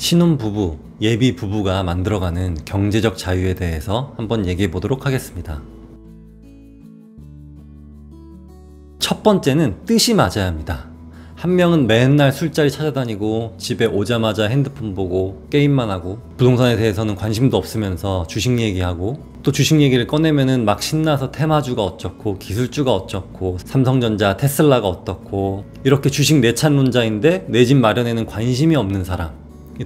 신혼부부, 예비부부가 만들어가는 경제적 자유에 대해서 한번 얘기해 보도록 하겠습니다. 첫 번째는 뜻이 맞아야 합니다. 한 명은 맨날 술자리 찾아다니고 집에 오자마자 핸드폰 보고 게임만 하고 부동산에 대해서는 관심도 없으면서 주식 얘기하고 또 주식 얘기를 꺼내면은 막 신나서 테마주가 어쩌고 기술주가 어쩌고 삼성전자, 테슬라가 어떻고 이렇게 주식 내찬론자인데 내 집 마련에는 관심이 없는 사람.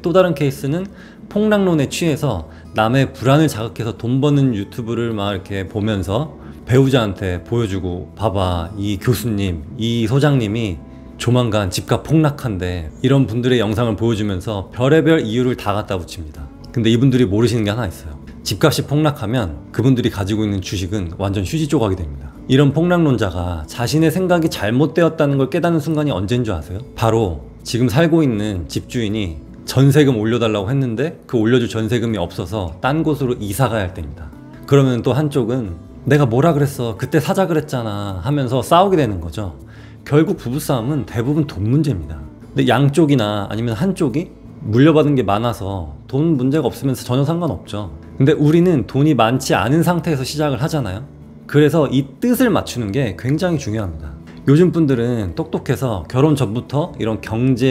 또 다른 케이스는 폭락론에 취해서 남의 불안을 자극해서 돈 버는 유튜브를 막 이렇게 보면서 배우자한테 보여주고 봐봐 이 교수님, 이 소장님이 조만간 집값 폭락한대 이런 분들의 영상을 보여주면서 별의별 이유를 다 갖다 붙입니다. 근데 이분들이 모르시는 게 하나 있어요. 집값이 폭락하면 그분들이 가지고 있는 주식은 완전 휴지 조각이 됩니다. 이런 폭락론자가 자신의 생각이 잘못되었다는 걸 깨닫는 순간이 언제인 줄 아세요? 바로 지금 살고 있는 집주인이 전세금 올려달라고 했는데 그 올려줄 전세금이 없어서 딴 곳으로 이사 가야 할 때입니다. 그러면 또 한쪽은 내가 뭐라 그랬어 그때 사자 그랬잖아 하면서 싸우게 되는 거죠. 결국 부부싸움은 대부분 돈 문제입니다. 근데 양쪽이나 아니면 한쪽이 물려받은 게 많아서 돈 문제가 없으면 전혀 상관없죠. 근데 우리는 돈이 많지 않은 상태에서 시작을 하잖아요. 그래서 이 뜻을 맞추는 게 굉장히 중요합니다. 요즘 분들은 똑똑해서 결혼 전부터 이런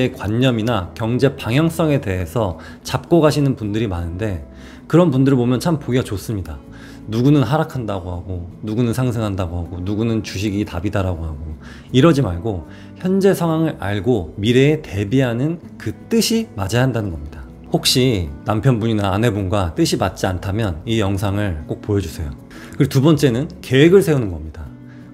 경제관념이나 경제 방향성에 대해서 잡고 가시는 분들이 많은데 그런 분들을 보면 참 보기가 좋습니다. 누구는 하락한다고 하고 누구는 상승한다고 하고 누구는 주식이 답이다라고 하고 이러지 말고 현재 상황을 알고 미래에 대비하는 그 뜻이 맞아야 한다는 겁니다. 혹시 남편분이나 아내분과 뜻이 맞지 않다면 이 영상을 꼭 보여주세요. 그리고 두 번째는 계획을 세우는 겁니다.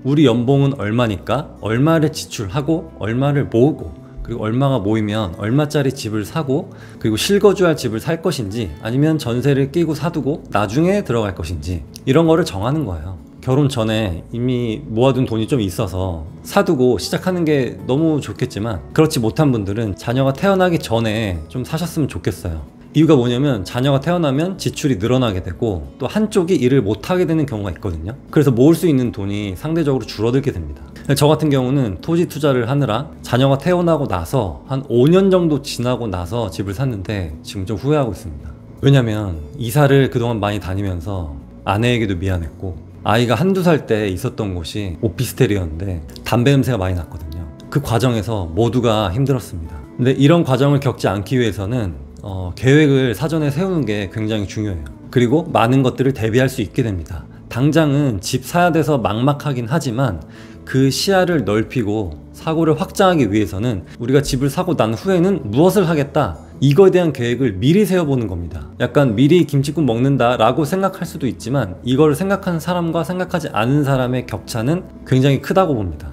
우리 연봉은 얼마니까 얼마를 지출하고 얼마를 모으고 그리고 얼마가 모이면 얼마짜리 집을 사고 그리고 실거주할 집을 살 것인지 아니면 전세를 끼고 사두고 나중에 들어갈 것인지 이런 거를 정하는 거예요. 결혼 전에 이미 모아둔 돈이 좀 있어서 사두고 시작하는 게 너무 좋겠지만 그렇지 못한 분들은 자녀가 태어나기 전에 좀 사셨으면 좋겠어요. 이유가 뭐냐면 자녀가 태어나면 지출이 늘어나게 되고 또 한쪽이 일을 못하게 되는 경우가 있거든요. 그래서 모을 수 있는 돈이 상대적으로 줄어들게 됩니다. 저 같은 경우는 토지 투자를 하느라 자녀가 태어나고 나서 한 5년 정도 지나고 나서 집을 샀는데 지금 좀 후회하고 있습니다. 왜냐면 이사를 그동안 많이 다니면서 아내에게도 미안했고 아이가 한두 살 때 있었던 곳이 오피스텔이었는데 담배 냄새가 많이 났거든요. 그 과정에서 모두가 힘들었습니다. 근데 이런 과정을 겪지 않기 위해서는 계획을 사전에 세우는 게 굉장히 중요해요. 그리고 많은 것들을 대비할 수 있게 됩니다. 당장은 집 사야 돼서 막막하긴 하지만 그 시야를 넓히고 사고를 확장하기 위해서는 우리가 집을 사고 난 후에는 무엇을 하겠다 이거에 대한 계획을 미리 세워보는 겁니다. 약간 미리 김치국 먹는다 라고 생각할 수도 있지만 이거를 생각하는 사람과 생각하지 않은 사람의 격차는 굉장히 크다고 봅니다.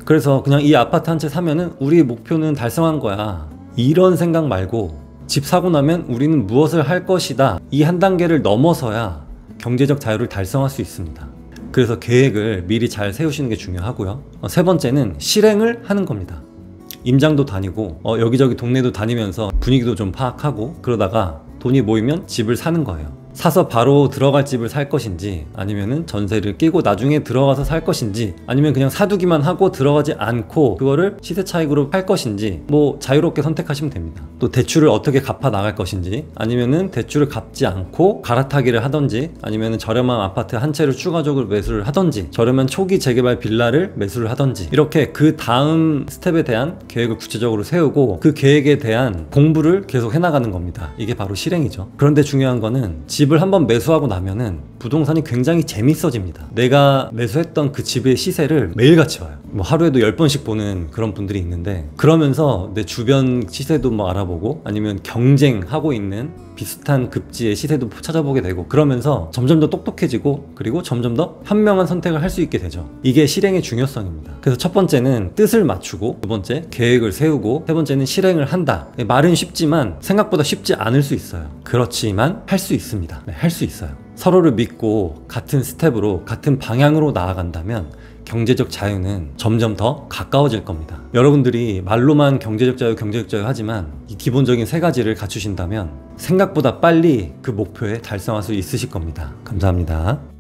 그래서 그냥 이 아파트 한 채 사면은 우리 목표는 달성한 거야 이런 생각 말고 집 사고 나면 우리는 무엇을 할 것이다 이 한 단계를 넘어서야 경제적 자유를 달성할 수 있습니다. 그래서 계획을 미리 잘 세우시는 게 중요하고요. 세 번째는 실행을 하는 겁니다. 임장도 다니고 여기저기 동네도 다니면서 분위기도 좀 파악하고 그러다가 돈이 모이면 집을 사는 거예요. 사서 바로 들어갈 집을 살 것인지 아니면은 전세를 끼고 나중에 들어가서 살 것인지 아니면 그냥 사두기만 하고 들어가지 않고 그거를 시세 차익으로 팔 것인지 뭐 자유롭게 선택하시면 됩니다. 또 대출을 어떻게 갚아 나갈 것인지 아니면은 대출을 갚지 않고 갈아타기를 하던지 아니면은 저렴한 아파트 한 채를 추가적으로 매수를 하던지 저렴한 초기 재개발 빌라를 매수를 하던지 이렇게 그 다음 스텝에 대한 계획을 구체적으로 세우고 그 계획에 대한 공부를 계속 해나가는 겁니다. 이게 바로 실행이죠. 그런데 중요한 거는 집을 한번 매수하고 나면은 부동산이 굉장히 재밌어집니다. 내가 매수했던 그 집의 시세를 매일같이 봐요. 뭐 하루에도 10번씩 보는 그런 분들이 있는데 그러면서 내 주변 시세도 뭐 알아보고 아니면 경쟁하고 있는 비슷한 급지의 시세도 찾아보게 되고 그러면서 점점 더 똑똑해지고 그리고 점점 더 현명한 선택을 할 수 있게 되죠. 이게 실행의 중요성입니다. 그래서 첫 번째는 뜻을 맞추고 두 번째 계획을 세우고 세 번째는 실행을 한다. 말은 쉽지만 생각보다 쉽지 않을 수 있어요. 그렇지만 할 수 있습니다. 네, 할 수 있어요. 서로를 믿고 같은 스텝으로 같은 방향으로 나아간다면 경제적 자유는 점점 더 가까워질 겁니다. 여러분들이 말로만 경제적 자유 하지만 이 기본적인 세 가지를 갖추신다면 생각보다 빨리 그 목표에 달성할 수 있으실 겁니다. 감사합니다.